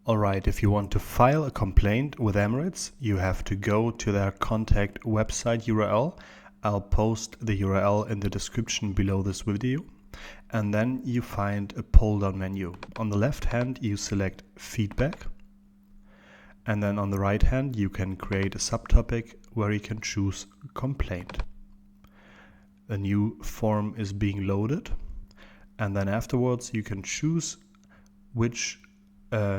Alright, if you want to file a complaint with Emirates, you have to go to their contact website URL. I'll post the URL in the description below this video. And then you find a pull-down menu. On the left hand, you select feedback. And then on the right hand, you can create a subtopic where you can choose complaint. A new form is being loaded. And then afterwards, you can choose which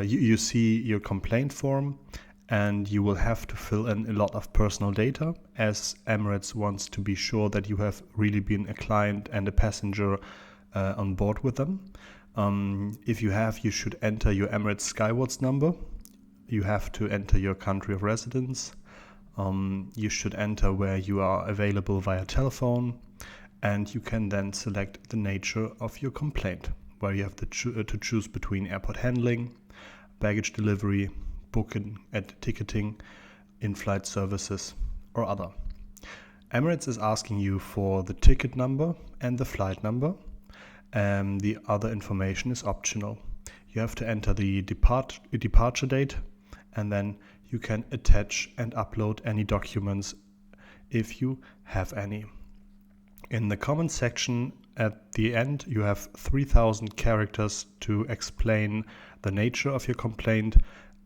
you see your complaint form, and you will have to fill in a lot of personal data, as Emirates wants to be sure that you have really been a client and a passenger on board with them. If you have, you should enter your Emirates Skywards number. You have to enter your country of residence. You should enter where you are available via telephone, and you can then select the nature of your complaint, where you have to choose between airport handling, baggage delivery, booking and ticketing, in-flight services, or other. Emirates is asking you for the ticket number and the flight number. The other information is optional. You have to enter the departure date, and then you can attach and upload any documents if you have any. In the comment section at the end, you have 3,000 characters to explain the nature of your complaint,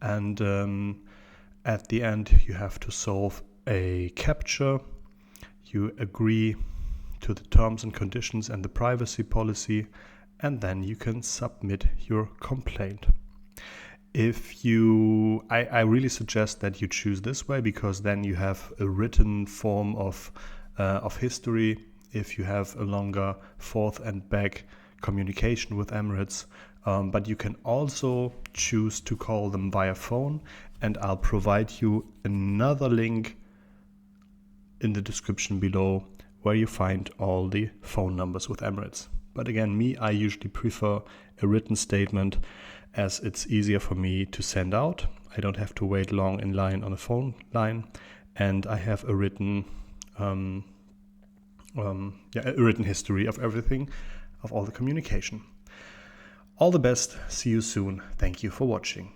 and at the end you have to solve a CAPTCHA. You agree to the terms and conditions and the privacy policy, and then you can submit your complaint. I really suggest that you choose this way, because then you have a written form of history. If you have a longer forth and back communication with Emirates, but you can also choose to call them via phone, and I'll provide you another link in the description below where you find all the phone numbers with Emirates. But again, I usually prefer a written statement, as it's easier for me to send out. I don't have to wait long in line on a phone line, and I have a written history of everything, of all the communication. All the best. See you soon. Thank you for watching.